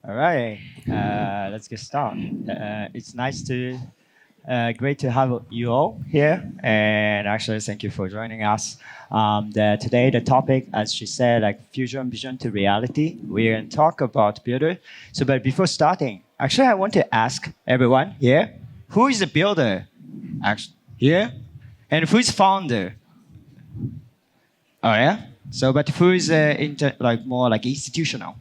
All right, let's get started. It's great to have you all here, and actually, thank you for joining us. Today, the topic, as she said, like fusion vision to reality. We're going to talk about builder. So, but before starting, actually, I want to ask everyone here, who is the builder? Actually, here, and who is founder? Oh yeah. So, but who is more like institutional?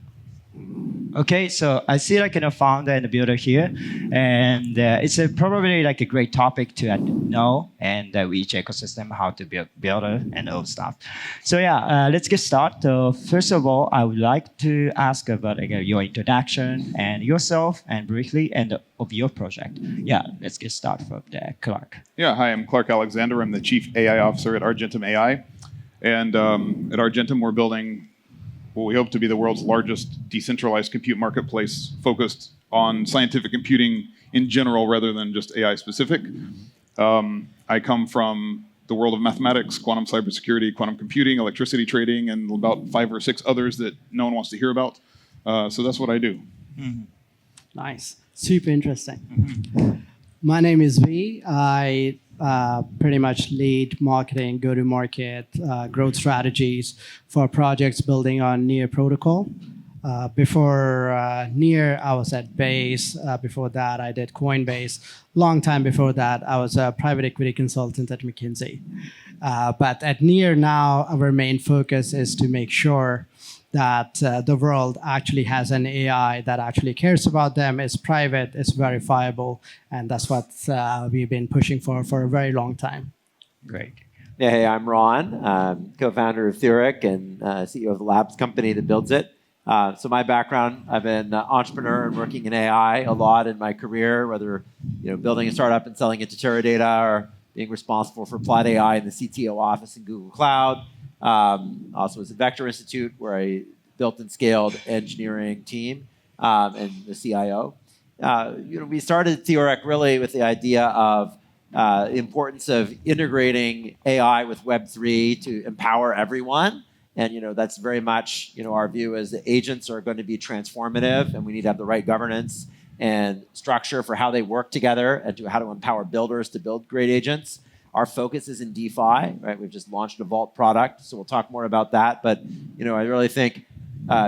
Okay, so I see like a founder and a builder here, and it's probably like a great topic to know and each ecosystem how to build builder and all stuff. So yeah, let's get started. So first of all, I would like to ask about your introduction and yourself and briefly and of your project. Yeah, let's get started from there, Clark. Yeah, hi, I'm Clark Alexander. I'm the Chief AI Officer at Argentum AI. And at Argentum, we're building what we hope to be the world's largest decentralized compute marketplace focused on scientific computing in general rather than just AI specific. I come from the world of mathematics, quantum cybersecurity, quantum computing, electricity trading, and about 5 or 6 others that no one wants to hear about. So that's what I do. Mm-hmm. Nice. Super interesting. Mm-hmm. My name is V. I pretty much lead marketing, go-to-market, growth strategies for projects building on Near protocol. Before Near, I was at Base. Before that, I did Coinbase. Long time before that, I was a private equity consultant at McKinsey. But at Near now, our main focus is to make sure that the world actually has an AI that actually cares about them, is private, is verifiable, and that's what we've been pushing for a very long time. Great. Yeah, hey, I'm Ron, co-founder of Theoriq and CEO of the labs company that builds it. So my background, I've been an entrepreneur and working in AI a lot in my career, whether building a startup and selling it to Teradata or being responsible for applied AI in the CTO office in Google Cloud. Also was at Vector Institute, where I built and scaled engineering team and the CIO. We started Theoriq really with the idea of the importance of integrating AI with Web3 to empower everyone. And that's very much our view is that agents are going to be transformative, and we need to have the right governance and structure for how they work together and how to empower builders to build great agents. Our focus is in DeFi, right? We've just launched a Vault product, so we'll talk more about that. But I really think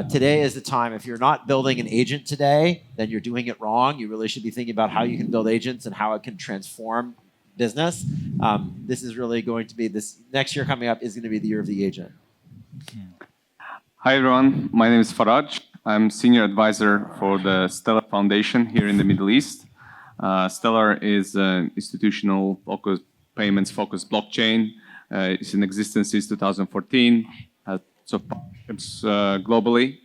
today is the time. If you're not building an agent today, then you're doing it wrong. You really should be thinking about how you can build agents and how it can transform business. This is really going to be this next year coming up is going to be the year of the agent. Hi everyone, my name is Faraj. I'm senior advisor for the Stellar Foundation here in the Middle East. Stellar is an institutional payments-focused blockchain. It's in existence since 2014. Has lots of partnerships globally.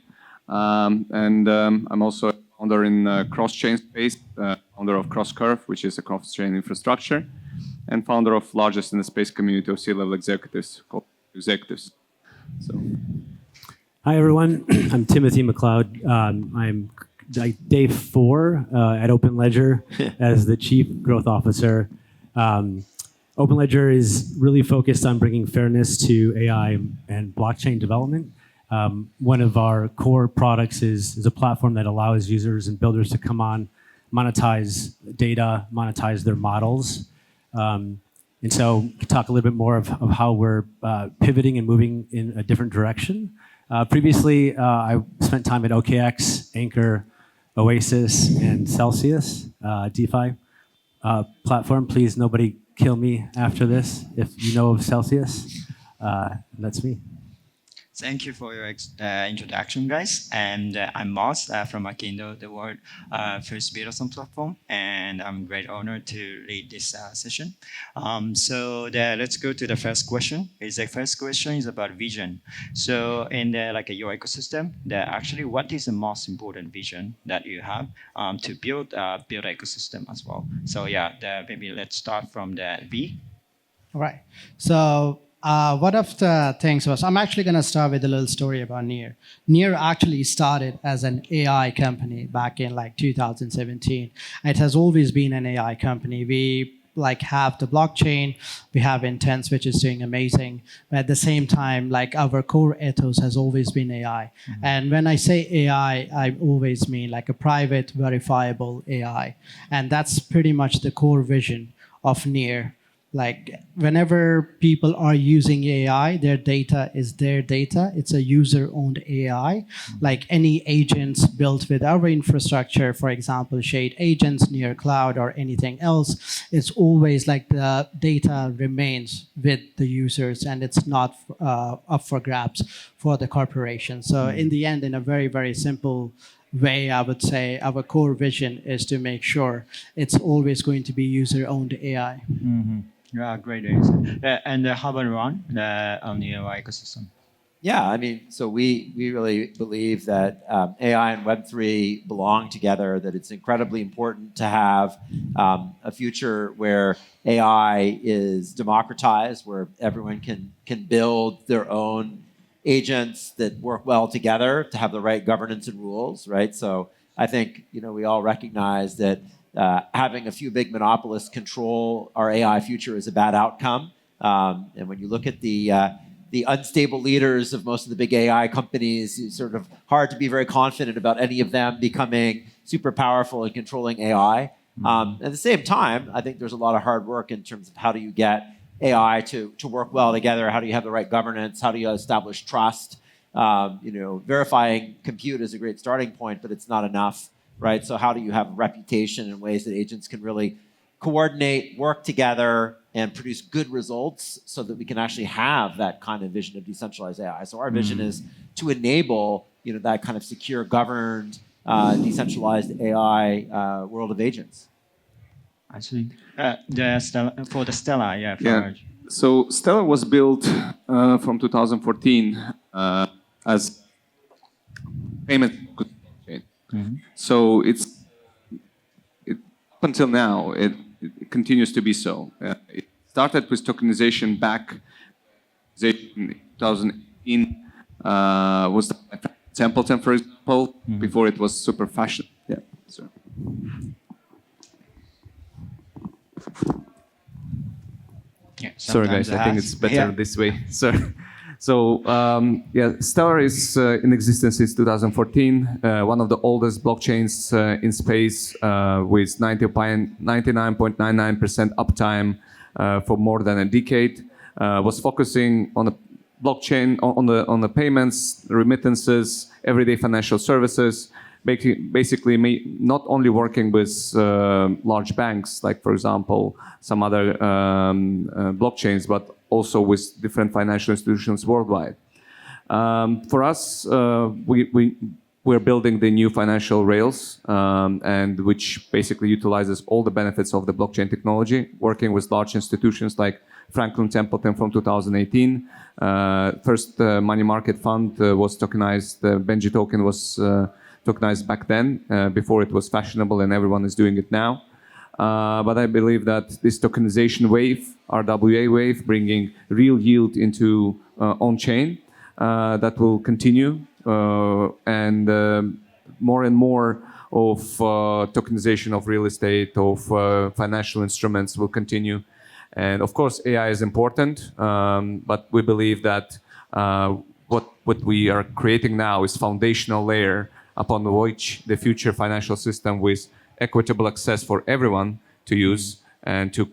I'm also a founder in cross-chain space, founder of CrossCurve, which is a cross-chain infrastructure, and founder of largest in the space community of C-level executives called Executives. So. Hi everyone, I'm Timothy McLeod. I'm day 4 at OpenLedger as the Chief Growth Officer. OpenLedger is really focused on bringing fairness to AI and blockchain development. One of our core products is a platform that allows users and builders to come on, monetize data, monetize their models. And so talk a little bit more of how we're pivoting and moving in a different direction. Previously, I spent time at OKX, Anchor, Oasis, and Celsius, DeFi platform. Please, nobody kill me after this if you know of Celsius. That's me. Thank you for your introduction, guys. And I'm Moss from Akindo, the world first Build-A-Sum platform, and I'm a great honor to lead this session. Let's go to the first question. The first question is about vision. So in your ecosystem, actually, what is the most important vision that you have to build ecosystem as well? So yeah, maybe let's start from the V. All right. So one of the things was, I'm actually going to start with a little story about Near. Near actually started as an AI company back in 2017. It has always been an AI company. We like have the blockchain, we have Intense, which is doing amazing. But at the same time, like our core ethos has always been AI. And when I say AI, I always mean like a private, verifiable AI. And that's pretty much the core vision of Near. Like whenever people are using AI, their data is their data. It's a user-owned AI. Like any agents built with our infrastructure, for example, Shade agents, Near Cloud, or anything else, it's always like the data remains with the users and it's not up for grabs for the corporation. So in the end, in a very, very simple way, I would say our core vision is to make sure it's always going to be user-owned AI. Yeah, great answer. And how about Ron on the AI ecosystem? Yeah, I mean, so we really believe that AI and Web3 belong together, that it's incredibly important to have a future where AI is democratized, where everyone can build their own agents that work well together to have the right governance and rules, right? So I think, we all recognize that having a few big monopolists control our AI future is a bad outcome. And when you look at the unstable leaders of most of the big AI companies, it's sort of hard to be very confident about any of them becoming super powerful and controlling AI. At the same time, I think there's a lot of hard work in terms of how do you get AI to work well together? How do you have the right governance? How do you establish trust? Verifying compute is a great starting point, but it's not enough. Right? So how do you have a reputation in ways that agents can really coordinate, work together, and produce good results so that we can actually have that kind of vision of decentralized AI? So our vision is to enable that kind of secure, governed, decentralized AI world of agents. Actually, for the Stellar, yeah. Yeah. So Stellar was built from 2014 as payment. So up until now, it continues to be so. It started with tokenization back in 2018. Was Templeton, for example, before it was super fashion. Yeah. So. Yeah, sorry, guys. I think it's better this way. Sorry. So Stellar is in existence since 2014, one of the oldest blockchains in space with 99.99% uptime for more than a decade. Was focusing on the blockchain, on the payments, remittances, everyday financial services, basically not only working with large banks, like for example some other blockchains, but also with different financial institutions worldwide. For us, we're building the new financial rails, and which basically utilizes all the benefits of the blockchain technology, working with large institutions like Franklin Templeton from 2018. First money market fund was tokenized. The Benji token was tokenized back then, before it was fashionable, and everyone is doing it now. But I believe that this tokenization wave, RWA wave, bringing real yield into on-chain, that will continue, and more of tokenization of real estate, of financial instruments will continue. And of course, AI is important, but we believe that what we are creating now is foundational layer upon which the future financial system with equitable access for everyone to use and to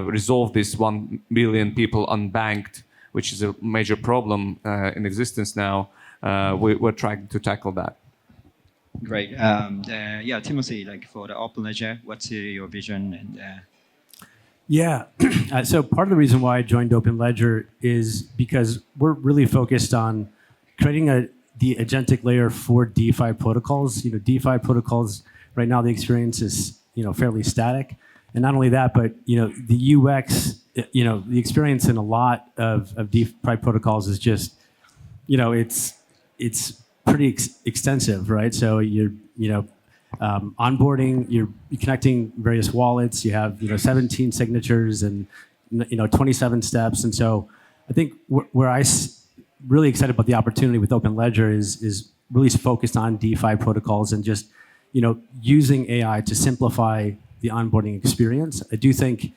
resolve this 1 billion people unbanked, which is a major problem in existence now. We're trying to tackle that. Great. Timothy, like for the Open Ledger, what's your vision? And Yeah. So part of the reason why I joined Open Ledger is because we're really focused on creating the agentic layer for DeFi protocols. DeFi protocols right now, the experience is fairly static, and not only that, but the UX, the experience in a lot of DeFi protocols is just it's pretty extensive, right? So you're onboarding, you're connecting various wallets. You have 17 signatures and 27 steps, and so I think where really excited about the opportunity with Open Ledger is really focused on DeFi protocols and just using AI to simplify the onboarding experience. I do think,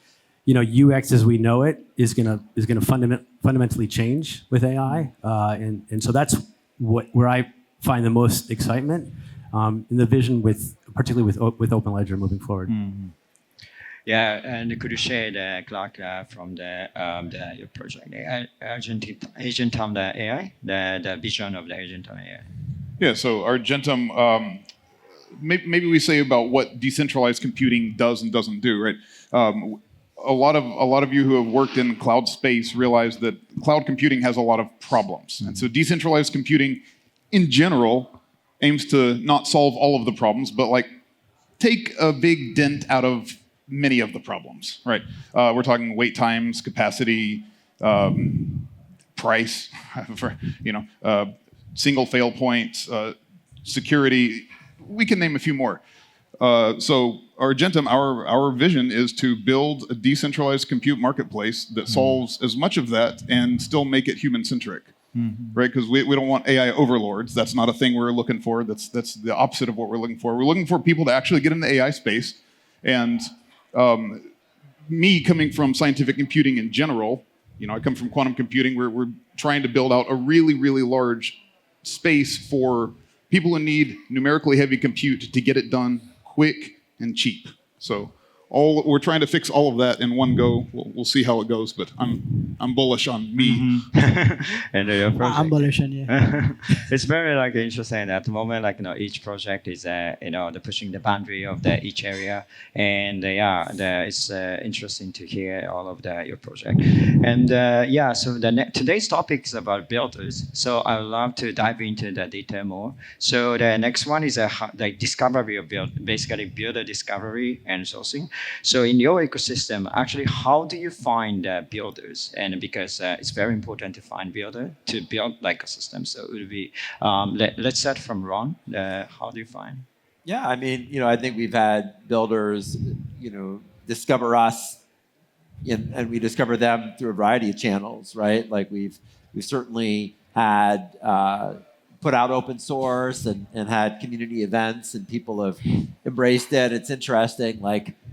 UX as we know it is gonna fundamentally change with AI, and so that's where I find the most excitement in the vision particularly with OpenLedger moving forward. Mm-hmm. Yeah, and could you share the Clark from your project, the Argentum AI, the vision of the Argentum AI? Yeah, so Argentum, maybe we say about what decentralized computing does and doesn't do, right? A lot of you who have worked in cloud space realize that cloud computing has a lot of problems. And so decentralized computing in general aims to not solve all of the problems, but like take a big dent out of many of the problems, right? We're talking wait times, capacity, price, single fail points, security. We can name a few more. So Argentum, our vision is to build a decentralized compute marketplace that solves as much of that and still make it human-centric, right? Because we don't want AI overlords. That's not a thing we're looking for. That's the opposite of what we're looking for. We're looking for people to actually get in the AI space. And me coming from scientific computing in general, I come from quantum computing. We're trying to build out a really, really large space for people who need numerically heavy compute to get it done quick and cheap. So we're trying to fix all of that in one go. We'll see how it goes, but I'm bullish on me. And your project. I'm bullish on you. It's very interesting at the moment. Each project is the pushing the boundary of each area, and it's interesting to hear all of your project. And so today's topic is about builders. So I would love to dive into the detail more. So the next one is the discovery of basically builder discovery and sourcing. So in your ecosystem, actually, how do you find builders? And because it's very important to find builder to build a system. So it would be, let's start from Ron. How do you find? Yeah, I think we've had builders, discover us, and we discover them through a variety of channels, right? Like we've certainly had put out open source and had community events, and people have embraced it. It's interesting,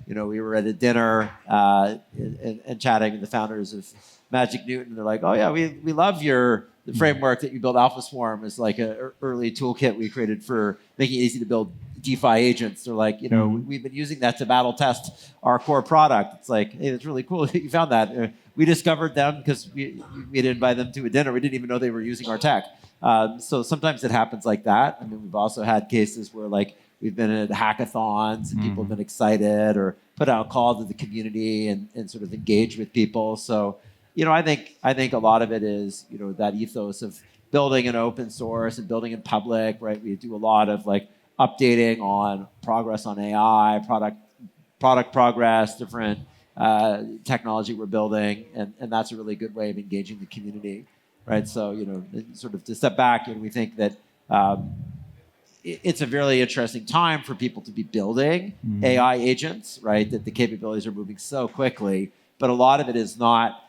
we were at a dinner and chatting with the founders of Magic Newton. They're like, oh yeah, we love the framework that you built. Alpha Swarm is like an early toolkit we created for making it easy to build DeFi agents. They're like, we've been using that to battle test our core product. It's like, hey, it's really cool that you found that. We discovered them because we didn't invite them to a dinner. We didn't even know they were using our tech. So sometimes it happens like that. We've also had cases where we've been at hackathons and people have been excited, or put out calls to the community and sort of engage with people. So, I think a lot of it is, that ethos of building in open source and building in public, right? We do a lot of updating on progress on AI, product progress, different technology we're building, and that's a really good way of engaging the community, right? So, sort of to step back, and we think that it's a really interesting time for people to be building AI agents, right? That the capabilities are moving so quickly, but a lot of it is not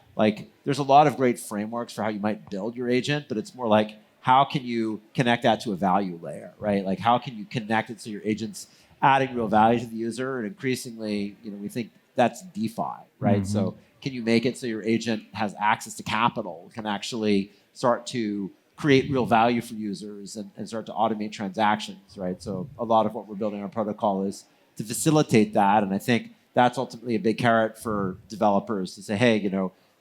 there's a lot of great frameworks for how you might build your agent, but it's more how can you connect that to a value layer, right? How can you connect it so your agent's adding real value to the user? And increasingly, we think that's DeFi, right? So can you make it so your agent has access to capital, can actually start to create real value for users and start to automate transactions, right? So a lot of what we're building our protocol is to facilitate that. And I think that's ultimately a big carrot for developers to say, hey,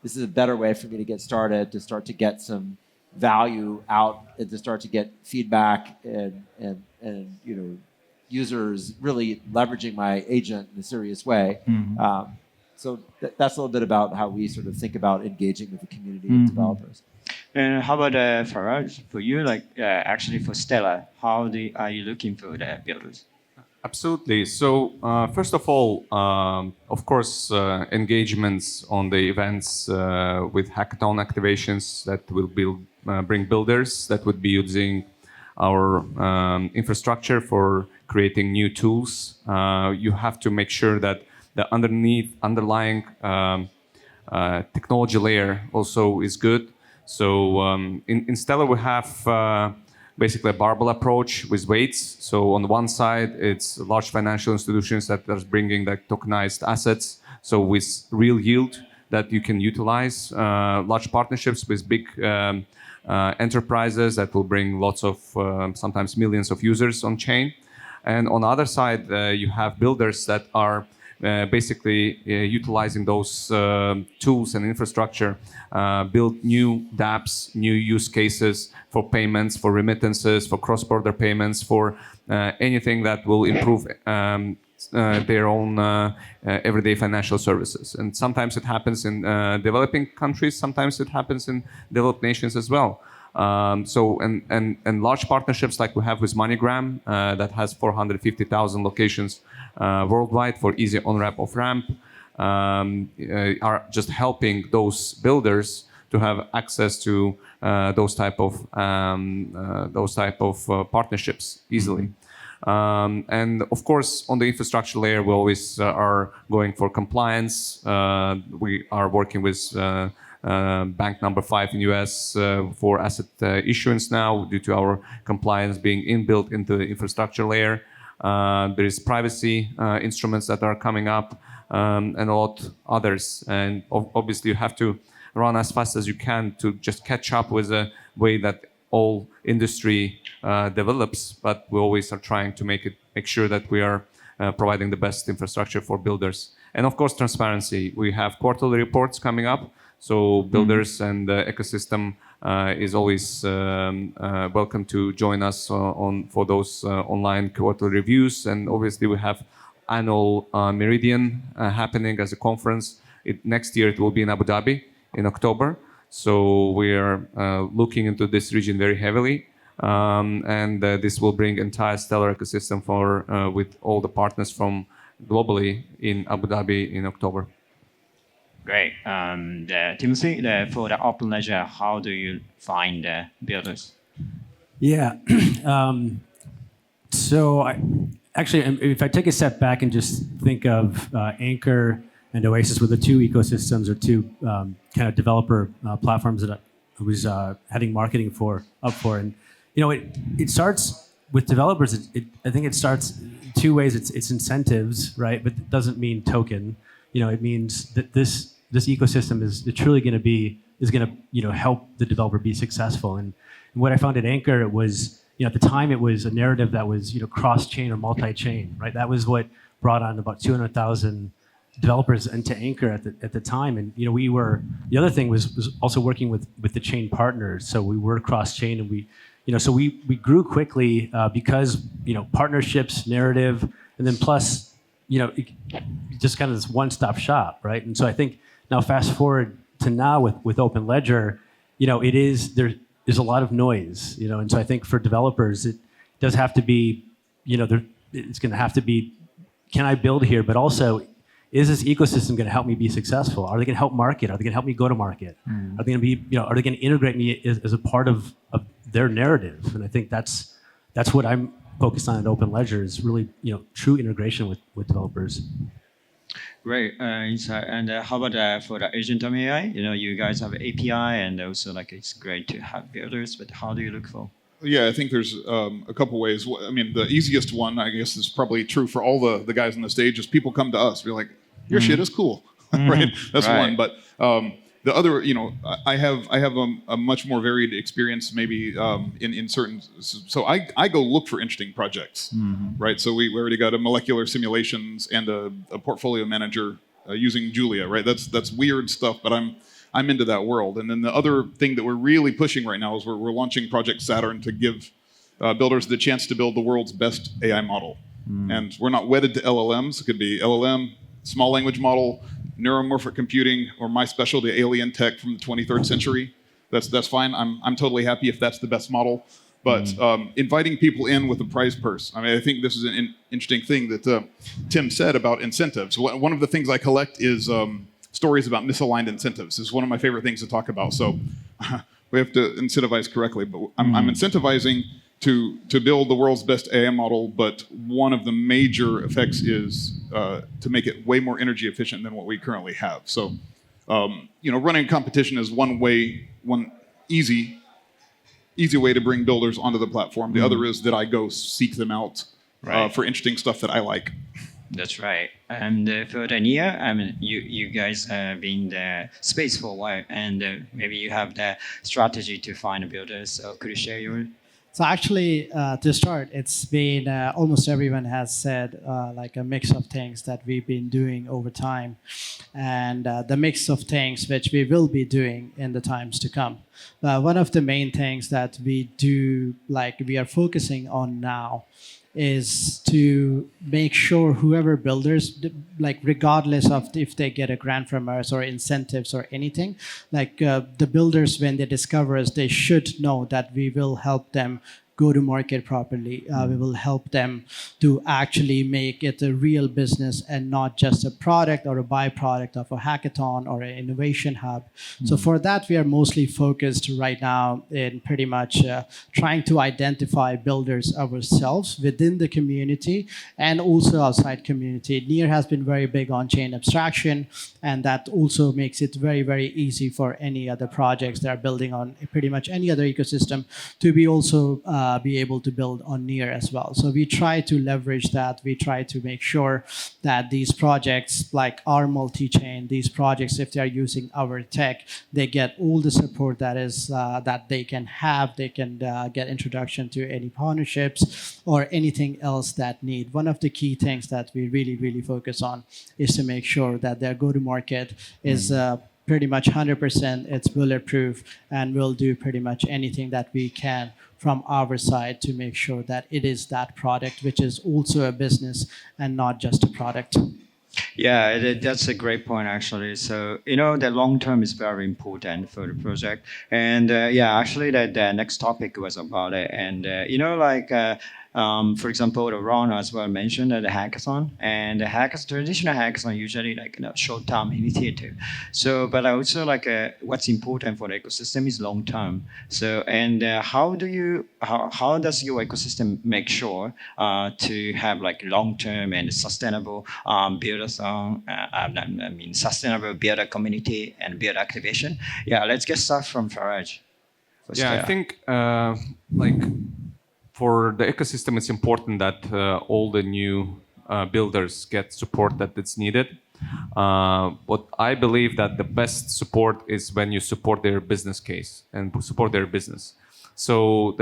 this is a better way for me to get started, to start to get some value out, and to start to get feedback and users really leveraging my agent in a serious way. So that's a little bit about how we sort of think about engaging with the community of developers. And how about Faraj, for you, actually for Stellar, how are you looking for the builders? Absolutely. So first of all, of course, engagements on the events with hackathon activations that will bring builders that would be using our infrastructure for creating new tools. You have to make sure that the underlying technology layer also is good. So in Stellar, we have basically a barbell approach with weights. So on the one side, it's large financial institutions that are bringing like tokenized assets, so with real yield that you can utilize, large partnerships with big enterprises that will bring lots of, sometimes millions of users on chain. And on the other side, you have builders that are basically utilizing those tools and infrastructure, build new dApps, new use cases for payments, for remittances, for cross-border payments, for anything that will improve their own everyday financial services. And sometimes it happens in developing countries, sometimes it happens in developed nations as well. And large partnerships like we have with MoneyGram that has 450,000 locations worldwide for easy on-ramp, off-ramp, are just helping those builders to have access to those type of partnerships easily. And of course, on the infrastructure layer, we always are going for compliance. We are working with bank number 5 in US for asset issuance now due to our compliance being inbuilt into the infrastructure layer. There is privacy instruments that are coming up and a lot others. And obviously, you have to run as fast as you can to just catch up with the way that all industry develops. But we always are trying to make sure that we are providing the best infrastructure for builders. And of course, transparency. We have quarterly reports coming up. So builders and the ecosystem is always welcome to join us for those online quarterly reviews. And obviously we have annual Meridian happening as a conference. Next year it will be in Abu Dhabi in October. So we are looking into this region very heavily. And this will bring entire Stellar ecosystem for with all the partners from globally in Abu Dhabi in October. Great. Timothy, for the open ledger, how do you find the builders? Yeah. So if I take a step back and just think of Anchor and Oasis were the two ecosystems or two kind of developer platforms that I was heading marketing up for. And, it starts with developers. I think it starts two ways. It's incentives, right? But it doesn't mean token. It means that this ecosystem is truly going to help the developer be successful. And what I found at Anchor, it was, at the time, it was a narrative that was, cross-chain or multi-chain, right? That was what brought on about 200,000 developers into Anchor at the time. And, the other thing was also working with the chain partners. So we were cross-chain and we grew quickly because, partnerships, narrative, and then plus, just kind of this one-stop shop, right? And so I think now fast forward to now with Open Ledger, there's a lot of noise, and so I think for developers it does have to be, it's going to have to be, can I build here? But also, is this ecosystem going to help me be successful? Are they going to help market? Are they going to help me go to market? Are they going to be, are they going to integrate me as a part of their narrative? And I think that's what I'm focused on at Open Ledger is really, true integration with developers. Great insight. And how about for the Argentum AI? You guys have API, and also it's great to have builders. But how do you look for? Yeah, I think there's a couple ways. I mean, the easiest one, I guess, is probably true for all the guys on the stage. Is people come to us, we're like, your shit is cool, right? That's right. one. But the other, I have a much more varied experience, maybe in certain. So I go look for interesting projects, right? So we already got a molecular simulations and a portfolio manager using Julia, right? That's weird stuff, but I'm into that world. And then the other thing that we're really pushing right now is we're launching Project Saturn to give builders the chance to build the world's best AI model. And we're not wedded to LLMs. It could be LLM, small language model, neuromorphic computing, or my specialty, alien tech from the 23rd century. That's fine. I'm totally happy if that's the best model. But inviting people in with a prize purse. I mean, I think this is an interesting thing that Tim said about incentives. One of the things I collect is stories about misaligned incentives. It's one of my favorite things to talk about. So we have to incentivize correctly. But I'm incentivizing to build the world's best AI model, but one of the major effects is to make it way more energy efficient than what we currently have. So, running a competition is one easy easy way to bring builders onto the platform. The other is that I go seek them out Right. for interesting stuff that I like. That's right. And for the near, I mean, you guys have been in the space for a while, and maybe you have the strategy to find builders. So could you share your? So actually, to start, it's been almost everyone has said like a mix of things that we've been doing over time, and the mix of things which we will be doing in the times to come. One of the main things that we do, like we are focusing on now, is to make sure whoever builders, like regardless of if they get a grant from us or incentives or anything, like the builders, when they discover us, they should know that we will help them go to market properly. We will help them to actually make it a real business and not just a product or a byproduct of a hackathon or an innovation hub. So for that, we are mostly focused right now in pretty much trying to identify builders ourselves within the community and also outside community. Near has been very big on chain abstraction, and that also makes it very, very easy for any other projects that are building on pretty much any other ecosystem to be also be able to build on Near as well. So we try to leverage that. We try to make sure that these projects like our multi-chain, these projects, if they are using our tech, they get all the support that is that they can have. They can get introduction to any partnerships or anything else that need. One of the key things that we really, really focus on is to make sure that their go-to-market is pretty much 100%, it's bulletproof, and we'll do pretty much anything that we can from our side to make sure that it is that product, which is also a business and not just a product. Yeah, that's a great point, actually. So, the long term is very important for the project. And yeah, actually, the next topic was about it. And, for example, the Ron as well mentioned the hackathon, and the traditional hackathon usually like short-term initiative. So, but also like what's important for the ecosystem is long-term. So, and how does your ecosystem make sure to have like long-term and sustainable builders on, sustainable builder community and builder activation? Yeah, let's get started from Faraj. Yeah, I think for the ecosystem, it's important that all the new builders get support that it's needed. But I believe that the best support is when you support their business case and support their business. So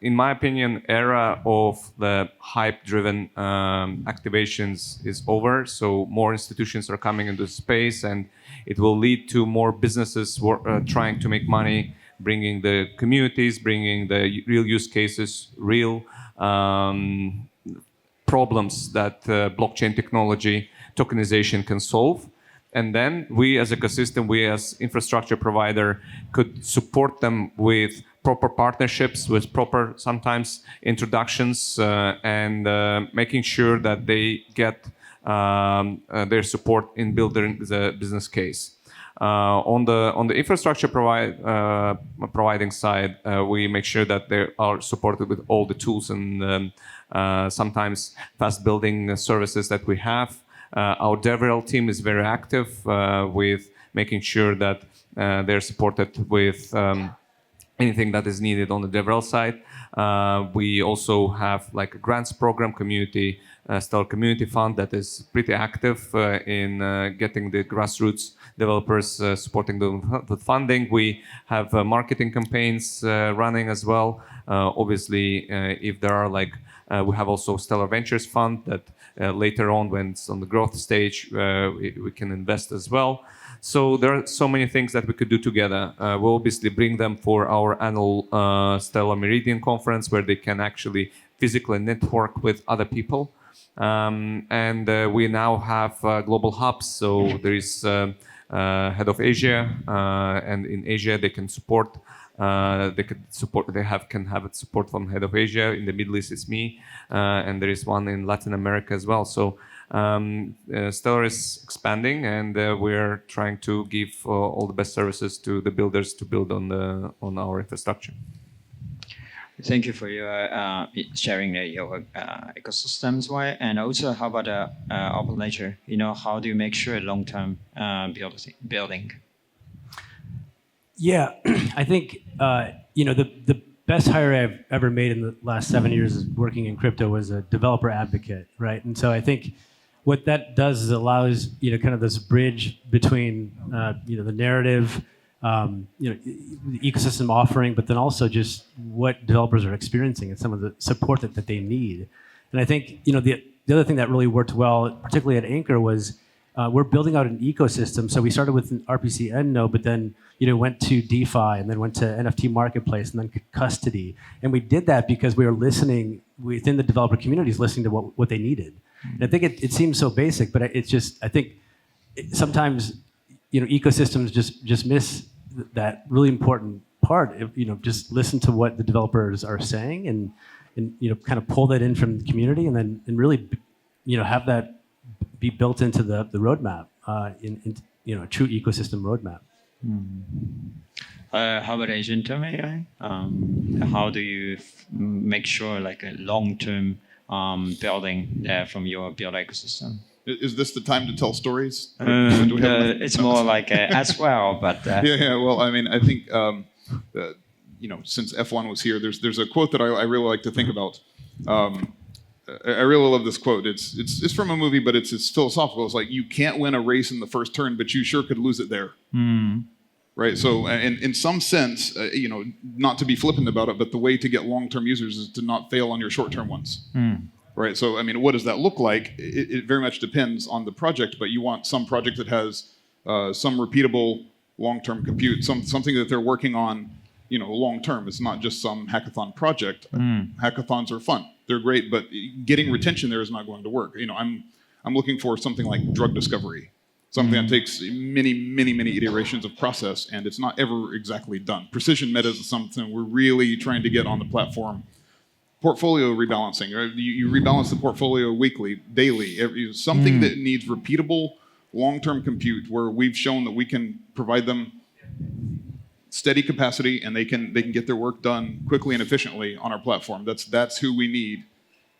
in my opinion, era of the hype-driven activations is over. So more institutions are coming into the space, and it will lead to more businesses trying to make money, bringing the communities, bringing the real use cases, real problems that blockchain technology, tokenization can solve. And then we as ecosystem, we as infrastructure provider could support them with proper partnerships, with proper sometimes introductions, and making sure that they get their support in building the business case. On the infrastructure providing side, we make sure that they are supported with all the tools and sometimes fast building services that we have. Our DevRel team is very active with making sure that they're supported with anything that is needed on the DevRel side. We also have like a grants program, Stellar Community Fund, that is pretty active in getting the grassroots developers supporting the funding. We have marketing campaigns running as well. Obviously, if there are we have also Stellar Ventures Fund that later on, when it's on the growth stage, we can invest as well. So there are so many things that we could do together. We'll obviously bring them for our annual Stellar Meridian conference, where they can actually physically network with other people. And we now have global hubs. So there is head of Asia, and in Asia they can support. Can have support from head of Asia. In the Middle East, it's me, and there is one in Latin America as well. So Stellar is expanding, and we're trying to give all the best services to the builders to build on our infrastructure. Thank you for your sharing your ecosystems, why, and also how about open ledger? How do you make sure long-term building? Yeah, I think the best hire I've ever made in the last 7 years is working in crypto was a developer advocate, right? And so I think what that does is allows kind of this bridge between the narrative, the ecosystem offering, but then also just what developers are experiencing and some of the support that they need. And I think the other thing that really worked well, particularly at Anchor, was we're building out an ecosystem. So we started with an RPC node, but then went to DeFi and then went to NFT marketplace and then custody. And we did that because we were listening within the developer communities, listening to what they needed. And I think it seems so basic, but it's just I think sometimes ecosystems just miss that really important part. Just listen to what the developers are saying and kind of pull that in from the community and then really have that be built into the roadmap in a true ecosystem roadmap. How about Argentum AI? How do you make sure like a long-term building from your build ecosystem? Is this the time to tell stories? Do we have it's more like as well, but yeah. Well, I mean, I think since F1 was here, there's a quote that I really like to think about. I really love this quote. It's from a movie, but it's philosophical. It's like you can't win a race in the first turn, but you sure could lose it there. Right. So, in some sense, not to be flippant about it, but the way to get long-term users is to not fail on your short-term ones. Right. So, I mean, what does that look like? It very much depends on the project, but you want some project that has some repeatable long-term compute, something that they're working on, long-term. It's not just some hackathon project. Hackathons are fun. They're great, but getting retention there is not going to work. I'm looking for something like drug discovery, something that takes many iterations of process, and it's not ever exactly done. Precision metas is something we're really trying to get on the platform. Portfolio rebalancing, right? You rebalance the portfolio weekly, daily, something that needs repeatable long-term compute where we've shown that we can provide them steady capacity and they can get their work done quickly and efficiently on our platform. That's who we need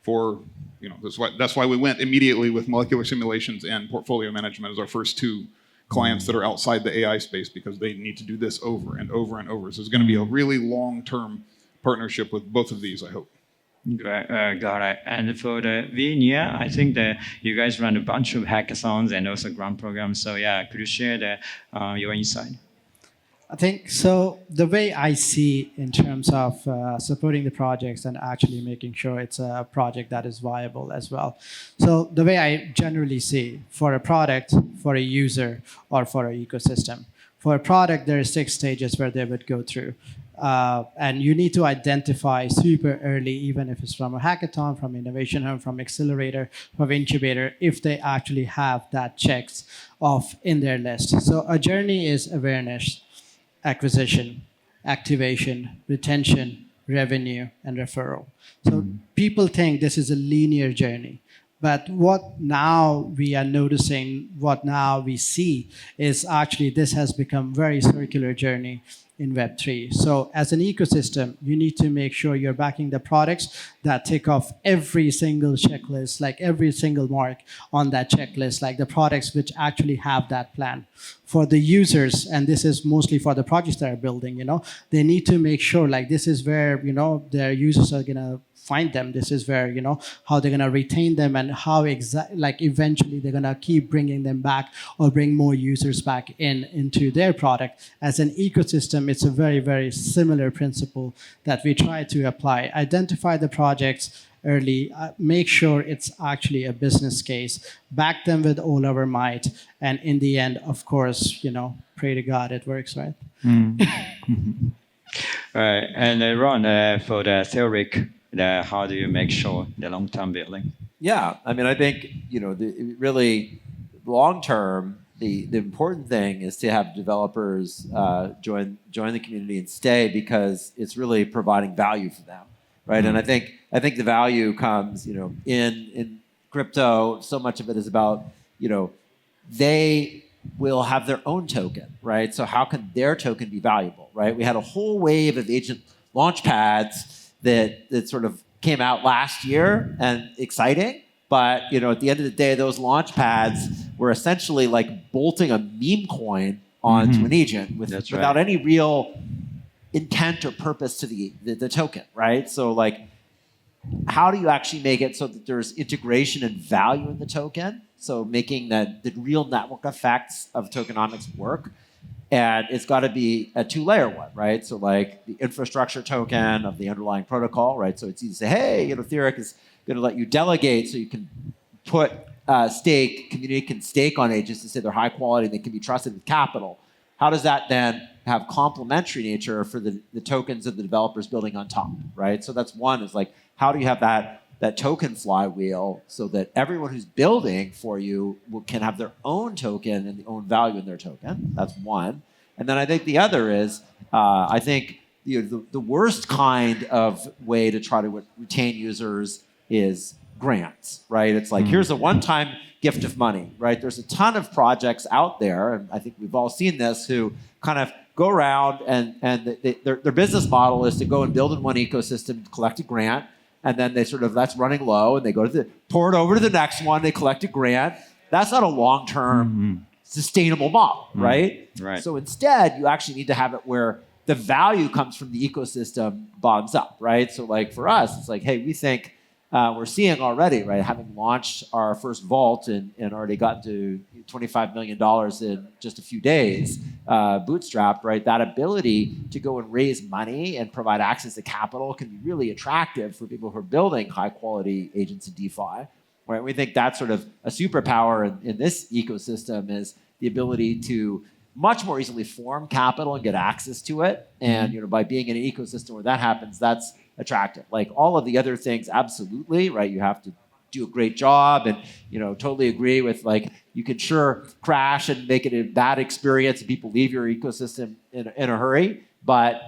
for, that's why we went immediately with molecular simulations and portfolio management as our first two clients that are outside the AI space, because they need to do this over and over and over. So it's going to be a really long-term partnership with both of these, I hope. Got it. And for the VNIA, I think that you guys run a bunch of hackathons and also grant programs. So yeah, could you share your insight? I think so. The way I see in terms of supporting the projects and actually making sure it's a project that is viable as well. So the way I generally see for a product, for a user, or for an ecosystem. For a product, there are 6 stages where they would go through. And you need to identify super early, even if it's from a hackathon, from innovation hub, from accelerator, from incubator, if they actually have that checks off in their list. So a journey is awareness, acquisition, activation, retention, revenue, and referral. So people think this is a linear journey. But what now we are noticing, what now we see, is actually this has become very circular journey in Web3. So as an ecosystem, you need to make sure you're backing the products that tick off every single checklist, like every single mark on that checklist, like the products which actually have that plan. For the users, and this is mostly for the projects that are building, they need to make sure like this is where, their users are gonna find them. This is where, how they're gonna retain them and how eventually they're gonna keep bringing them back or bring more users back into their product. As an ecosystem, it's a very, very similar principle that we try to apply. Identify the projects early, make sure it's actually a business case, back them with all our might, and in the end, of course, pray to God it works, right? Right, and Ron, for the Theoriq, how do you make sure the long-term building? Yeah, I mean, I think really long term, the important thing is to have developers join the community and stay, because it's really providing value for them, right? And I think the value comes, in crypto. So much of it is about, they will have their own token, right? So how can their token be valuable, right? We had a whole wave of agent launch pads that sort of came out last year and exciting. But at the end of the day, those launch pads were essentially like bolting a meme coin onto an agent without any real intent or purpose to the token, right? So like, how do you actually make it so that there's integration and value in the token? So making the real network effects of tokenomics work. And it's got to be a two-layer one, right? So like the infrastructure token of the underlying protocol, right? So it's easy to say, hey, Theoriq is going to let you delegate so you can put community can stake on agents to say they're high quality and they can be trusted with capital. How does that then have complementary nature for the tokens of the developers building on top, right? So that's one, is like, how do you have that token flywheel so that everyone who's building for you can have their own token and the own value in their token? That's one. And then I think the other is, I think the worst kind of way to try to retain users is grants, right? It's like, here's a one-time gift of money, right? There's a ton of projects out there, and I think we've all seen this, who kind of go around and their business model is to go and build in one ecosystem, collect a grant, and then they that's running low, and they go to pour it over to the next one, they collect a grant. That's not a long-term sustainable model, right? Right. So instead, you actually need to have it where the value comes from the ecosystem bottoms up, right? So like for us, it's like, hey, we think we're seeing already, right, having launched our first vault and already gotten to $25 million in just a few days, bootstrapped, right? That ability to go and raise money and provide access to capital can be really attractive for people who are building high quality agents in DeFi, right? We think that's sort of a superpower in this ecosystem, is the ability to much more easily form capital and get access to it. And by being in an ecosystem where that happens, that's attractive. Like all of the other things, absolutely, right? You have to do a great job, and totally agree with, like, you can sure crash and make it a bad experience and people leave your ecosystem in a hurry. But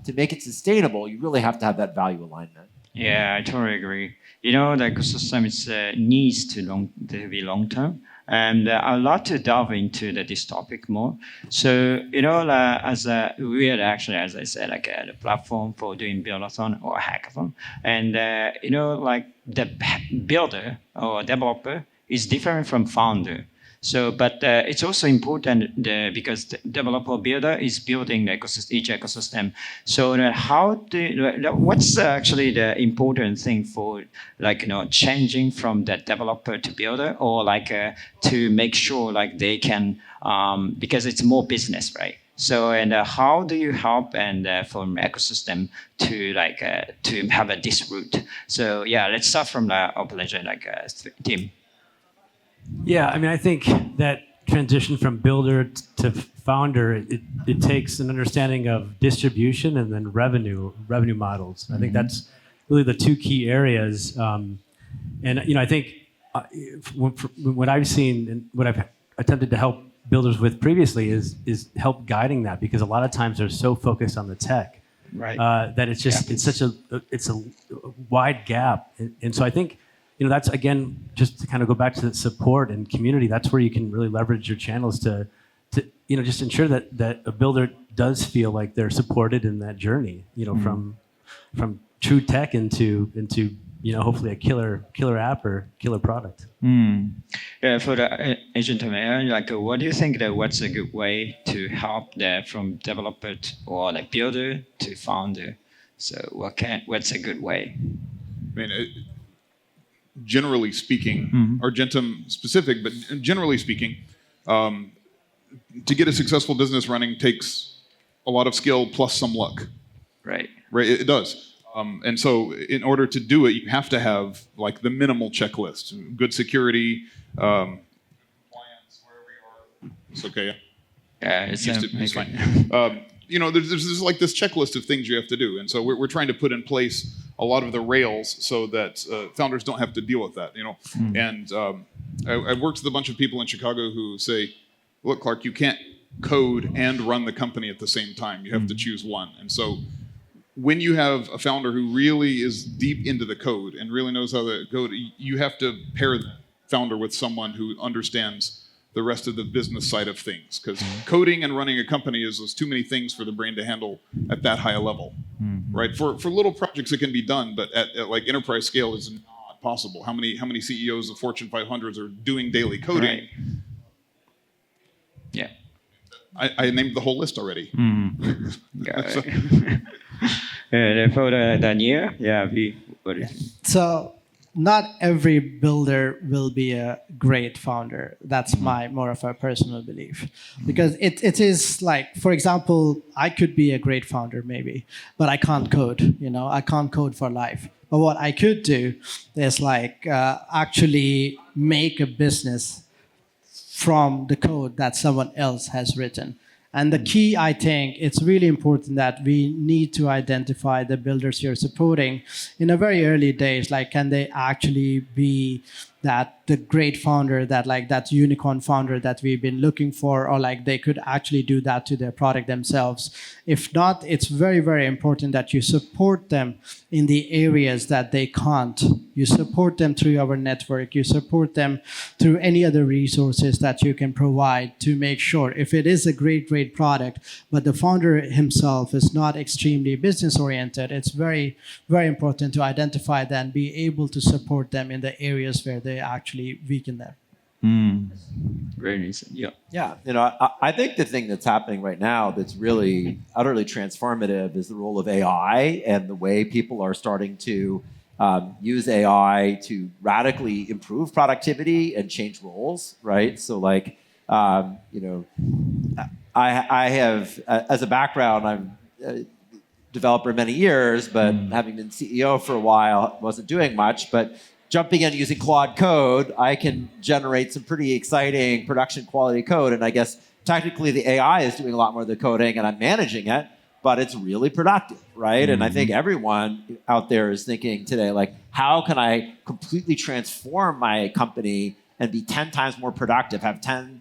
to make it sustainable, you really have to have that value alignment. Yeah, I totally agree. The ecosystem needs to be long term. And I'd like to delve into this topic more. So, we are actually, as I said, like the platform for doing build-a-thon or hackathon. And, the builder or developer is different from founder. So, but it's also important because the developer builder is building the each ecosystem. So, what's actually the important thing for changing from the developer to builder, or to make sure they can because it's more business, right? So, and how do you help from ecosystem to to have this route? So, yeah, let's start from the operation team. Yeah, I mean, I think that transition from builder to founder, it takes an understanding of distribution and then revenue models. I think that's really the two key areas. And I think what I've seen and what I've attempted to help builders with previously is help guiding that, because a lot of times they're so focused on the tech, right? That it's just it's a wide gap, and so I think. That's, again, just to kind of go back to the support and community. That's where you can really leverage your channels to just ensure that a builder does feel like they're supported in that journey. From true tech into hopefully a killer app or killer product. Yeah, for the Argentum AI, what do you think what's a good way to help from developer or builder to founder? So what's a good way? I mean, generally speaking, Argentum specific, but generally speaking, to get a successful business running takes a lot of skill plus some luck. Right. Right. It does. And so in order to do it, you have to have the minimal checklist: good security, compliance, wherever you are. It's okay. Yeah, it's fine. There's this checklist of things you have to do. And so we're trying to put in place a lot of the rails so that founders don't have to deal with that, And I've worked with a bunch of people in Chicago who say, look, Clark, you can't code and run the company at the same time. You have to choose one. And so when you have a founder who really is deep into the code and really knows how to code, you have to pair the founder with someone who understands the rest of the business side of things, because coding and running a company is too many things for the brain to handle at that high a level, right? For little projects it can be done, but at enterprise scale is not possible. How many CEOs of Fortune 500s are doing daily coding? Right. Yeah. I named the whole list already. Got it. And for the year, yeah, what do you think? So not every builder will be a great founder. That's my more of a personal belief. Because it is like, for example, I could be a great founder maybe, but I can't code, I can't code for life. But what I could do is like actually make a business from the code that someone else has written. And the key, I think, it's really important that we need to identify the builders you're supporting in a very early days. Like, can they actually be the great founder, that unicorn founder that we've been looking for, or like they could actually do that to their product themselves. If not, it's very, very important that you support them in the areas that they can't. You support them through our network. You support them through any other resources that you can provide to make sure if it is a great, great product, but the founder himself is not extremely business oriented, it's very, very important to identify that and be able to support them in the areas where they actually weaken them. Very recent. Yeah. Yeah, I think the thing that's happening right now that's really utterly transformative is the role of AI and the way people are starting to use AI to radically improve productivity and change roles, right? So like, I have, as a background, I'm a developer many years, but having been CEO for a while, wasn't doing much, but jumping in using Claude Code, I can generate some pretty exciting production quality code. And I guess technically the AI is doing a lot more of the coding and I'm managing it, but it's really productive, right? And I think everyone out there is thinking today, like, how can I completely transform my company and be 10 times more productive, have 10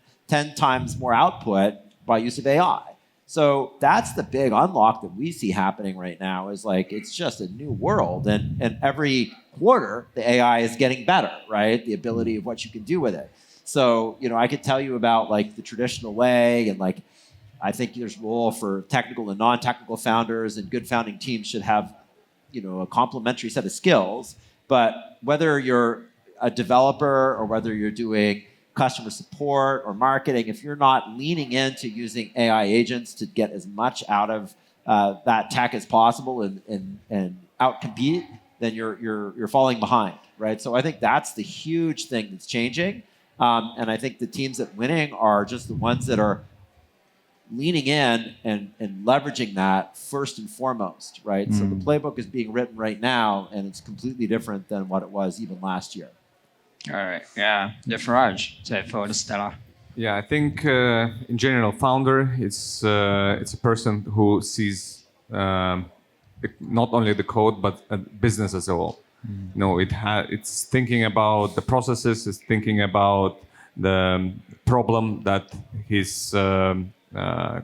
times more output by use of AI? So that's the big unlock that we see happening right now is like, it's just a new world. And every quarter, the AI is getting better, right? The ability of what you can do with it. So, I could tell you about like the traditional way and like, I think there's a role for technical and non-technical founders, and good founding teams should have, a complementary set of skills. But whether you're a developer or whether you're doing customer support or marketing, if you're not leaning into using AI agents to get as much out of that tech as possible and outcompete, then you're falling behind, right? So I think that's the huge thing that's changing. And I think the teams that winning are just the ones that are leaning in and leveraging that first and foremost, right? So the playbook is being written right now, and it's completely different than what it was even last year. All right. Yeah. The Faraj, for the Stella. Yeah, I think in general, founder it's a person who sees not only the code but business as a whole. It's thinking about the processes, it's thinking about the problem that his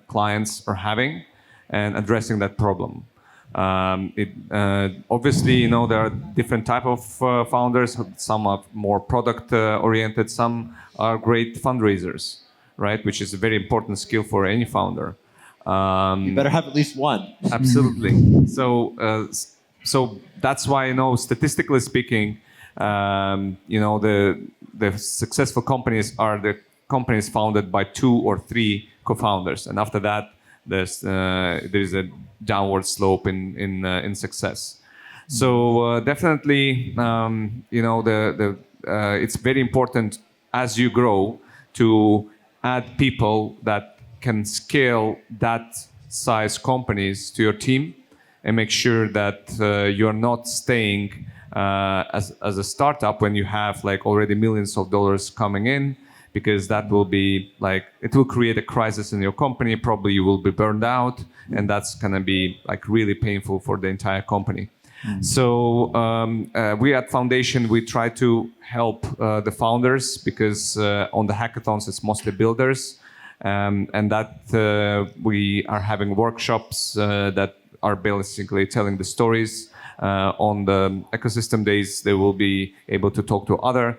clients are having and addressing that problem. Obviously, there are different type of founders. Some are more product oriented. Some are great fundraisers, right? Which is a very important skill for any founder. You better have at least one. Absolutely. So that's why, statistically speaking, the successful companies are the companies founded by 2 or 3 co-founders, and after that, there is a downward slope in success. So definitely, it's very important as you grow to add people that can scale that size companies to your team, and make sure that you're not staying as a startup when you have like already millions of dollars coming in. Because that will be like, it will create a crisis in your company. Probably you will be burned out, and that's gonna be like really painful for the entire company. So we at Foundation, we try to help the founders because on the hackathons it's mostly builders, and that we are having workshops that are basically telling the stories. On the ecosystem days, they will be able to talk to other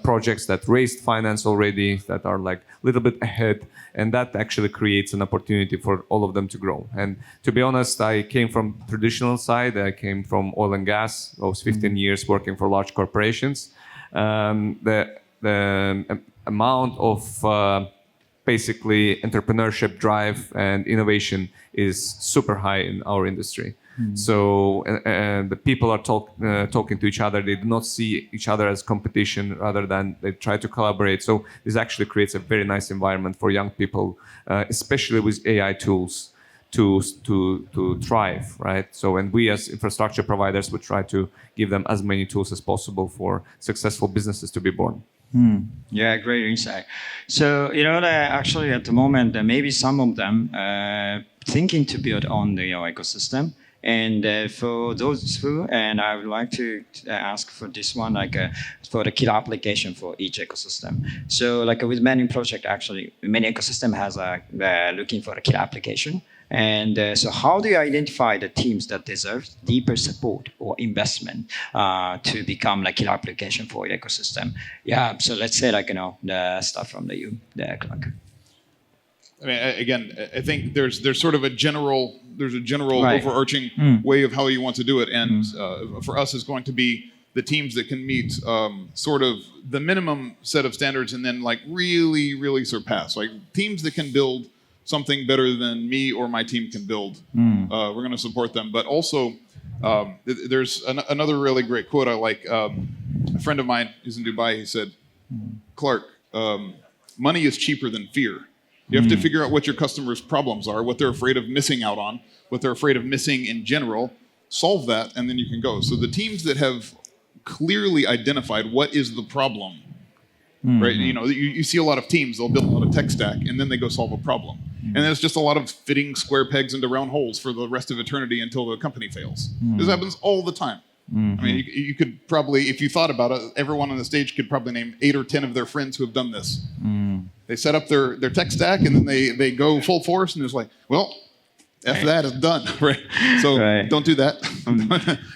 projects that raised finance already, that are like a little bit ahead, and that actually creates an opportunity for all of them to grow. And to be honest, I came from traditional side. I came from oil and gas. I was 15 years working for large corporations. The amount of basically entrepreneurship drive and innovation is super high in our industry. So and the people are talking to each other. They do not see each other as competition, rather than they try to collaborate. So this actually creates a very nice environment for young people, especially with AI tools, to thrive, right? So, and we as infrastructure providers would try to give them as many tools as possible for successful businesses to be born. Yeah, great insight. So, that actually at the moment, maybe some of them thinking to build on the ecosystem. And for those who, and I would like to ask for this one, for the key application for each ecosystem. So with many projects, actually, many ecosystem has looking for a key application. And so how do you identify the teams that deserve deeper support or investment to become key application for your ecosystem? Yeah, so let's say the stuff from the Clark. I mean, again, I think there's sort of a general Right. overarching way of how you want to do it, and for us, is going to be the teams that can meet sort of the minimum set of standards, and then really, really surpass. Teams that can build something better than me or my team can build. We're going to support them, but also there's another really great quote I like. A friend of mine who's in Dubai, he said, "Clark, money is cheaper than fear. You have to figure out what your customers' problems are, what they're afraid of missing out on, what they're afraid of missing in general, solve that, and then you can go." So the teams that have clearly identified what is the problem, right? You see a lot of teams, they'll build a lot of tech stack, and then they go solve a problem. And there's just a lot of fitting square pegs into round holes for the rest of eternity until the company fails. This happens all the time. I mean, you could probably, if you thought about it, everyone on the stage could probably name 8 or 10 of their friends who have done this. They set up their tech stack, and then they go full force, and it's well, F that is done, right? So don't do that.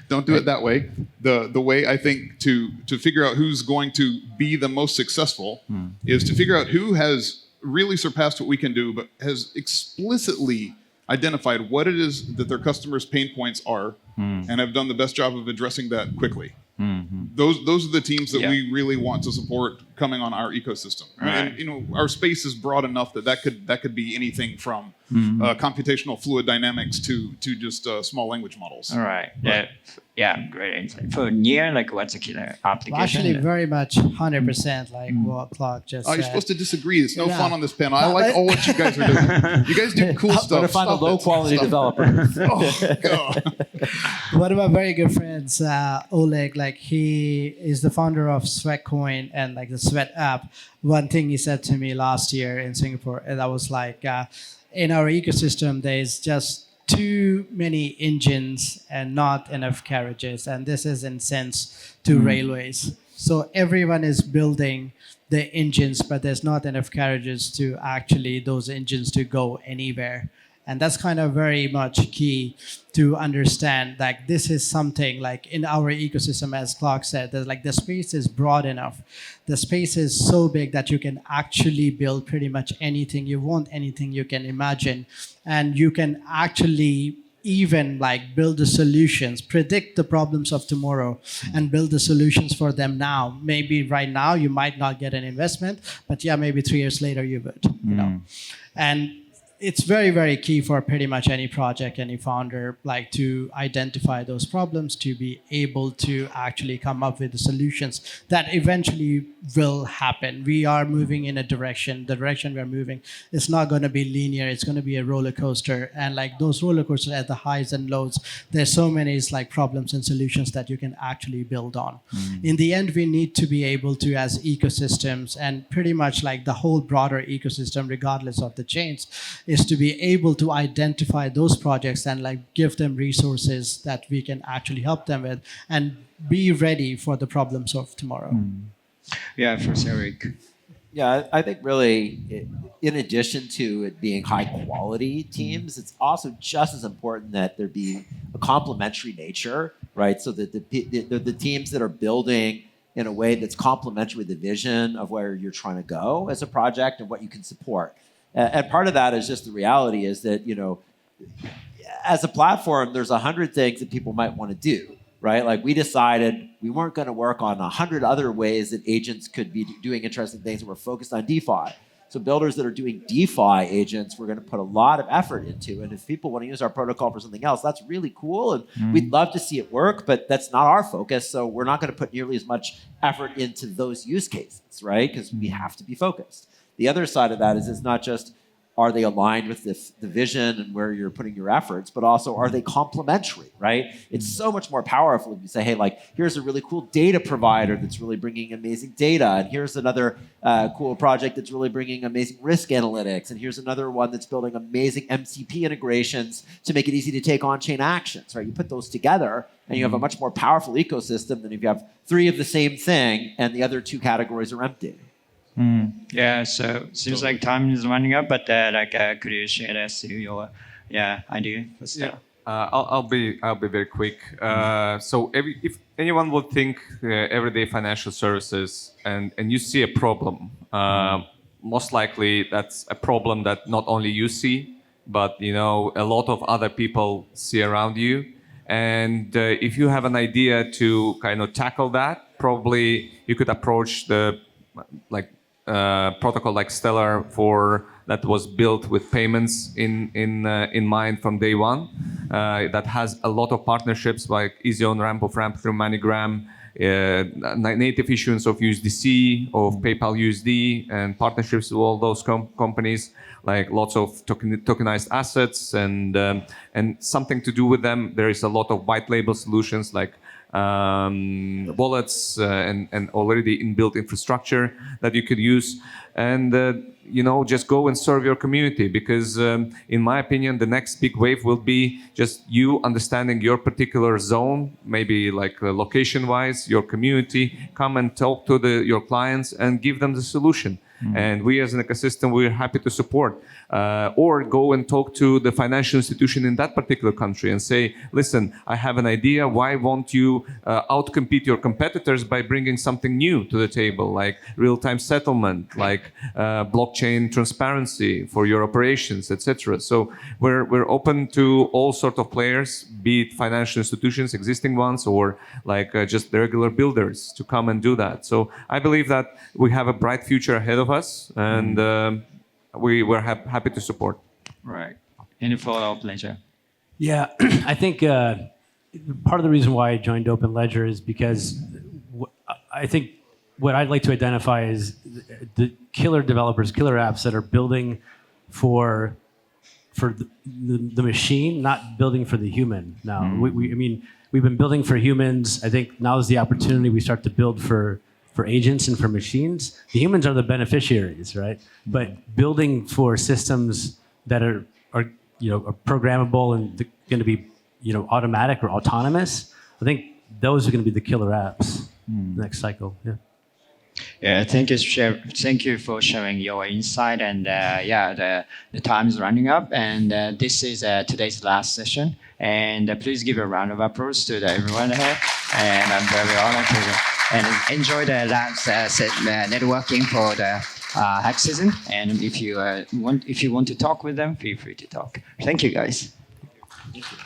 Don't do it that way. The way I think to figure out who's going to be the most successful is to figure out who has really surpassed what we can do, but has explicitly identified what it is that their customers' pain points are, and have done the best job of addressing that quickly. Those are the teams that we really want to support coming on our ecosystem. Right. And our space is broad enough that could be anything from computational fluid dynamics to just small language models. All right. Yeah, great insight. For Nier, what's a key application? Well, actually, very much 100% what Clark just said. You're supposed to disagree. It's no fun on this panel. I like all what you guys are doing. You guys do cool stuff. Better find a low-quality developer. Oh, God. One of my very good friends, Oleg, he is the founder of Sweatcoin and the Sweat app. One thing he said to me last year in Singapore, and that was in our ecosystem, there's just too many engines and not enough carriages. And this is in sense to railways. So everyone is building the engines, but there's not enough carriages to actually those engines to go anywhere. And that's kind of very much key to understand this is something in our ecosystem, as Clark said, that the space is broad enough. The space is so big that you can actually build pretty much anything you want, anything you can imagine. And you can actually even build the solutions, predict the problems of tomorrow and build the solutions for them now. Maybe right now you might not get an investment, but maybe 3 years later you would, And it's very, very key for pretty much any project, any founder, to identify those problems, to be able to actually come up with the solutions that eventually will happen. We are moving in a direction. The direction we're moving is not going to be linear. It's going to be a roller coaster. And those roller coasters at the highs and lows, there's so many problems and solutions that you can actually build on. In the end, we need to be able to, as ecosystems, and pretty much the whole broader ecosystem, regardless of the chains, is to be able to identify those projects and give them resources that we can actually help them with and be ready for the problems of tomorrow. Yeah, for Theoriq. Yeah, I think really, in addition to it being high quality teams, it's also just as important that there be a complementary nature, right? So that the teams that are building in a way that's complementary with the vision of where you're trying to go as a project and what you can support. And part of that is just the reality is that, as a platform, there's 100 things that people might want to do, right? We decided we weren't going to work on 100 other ways that agents could be doing interesting things, and we're focused on DeFi. So builders that are doing DeFi agents, we're going to put a lot of effort into. And if people want to use our protocol for something else, that's really cool. And we'd love to see it work, but that's not our focus. So we're not going to put nearly as much effort into those use cases, right? Because we have to be focused. The other side of that is it's not just are they aligned with the vision and where you're putting your efforts, but also are they complementary, right? It's so much more powerful if you say, hey, like, here's a really cool data provider that's really bringing amazing data, and here's another cool project that's really bringing amazing risk analytics, and here's another one that's building amazing MCP integrations to make it easy to take on-chain actions, right? You put those together, and you have a much more powerful ecosystem than if you have 3 of the same thing and the other 2 categories are empty. Yeah, so seems like time is running up, but could you share us your idea? I'll be very quick. So if anyone would think everyday financial services and you see a problem, most likely that's a problem that not only you see, but a lot of other people see around you. And if you have an idea to kind of tackle that, probably you could approach the protocol like Stellar that was built with payments in mind from day one. That has a lot of partnerships like easy on ramp of ramp through MoneyGram, native issuance of USDC, of PayPal USD, and partnerships with all those companies, like lots of tokenized assets and something to do with them. There is a lot of white label solutions like wallets and already inbuilt infrastructure that you could use, and just go and serve your community, because in my opinion the next big wave will be just you understanding your particular zone, maybe like location wise, your community, come and talk to your clients and give them the solution. And we as an ecosystem, we're happy to support. Or go and talk to the financial institution in that particular country and say, listen, I have an idea. Why won't you outcompete your competitors by bringing something new to the table, like real-time settlement, like blockchain transparency for your operations, etc. So we're open to all sorts of players, be it financial institutions, existing ones, or like just the regular builders to come and do that. So I believe that we have a bright future ahead of us, and we're happy to support. Right. Any follow-up, Ledger? Yeah, I think part of the reason why I joined Open Ledger is because I think what I'd like to identify is the killer developers, killer apps that are building for the machine, not building for the human. Now, we've been building for humans. I think now is the opportunity we start to build for agents and for machines. The humans are the beneficiaries, right? But building for systems that are programmable and going to be automatic or autonomous, I think those are going to be the killer apps next cycle. Yeah, thank you for sharing your insight. And the time is running up, and this is today's last session. And please give a round of applause to everyone here. And I'm very honored to enjoy the labs networking for the hack season. And if you want to talk with them, feel free to talk. Thank you, guys. Thank you.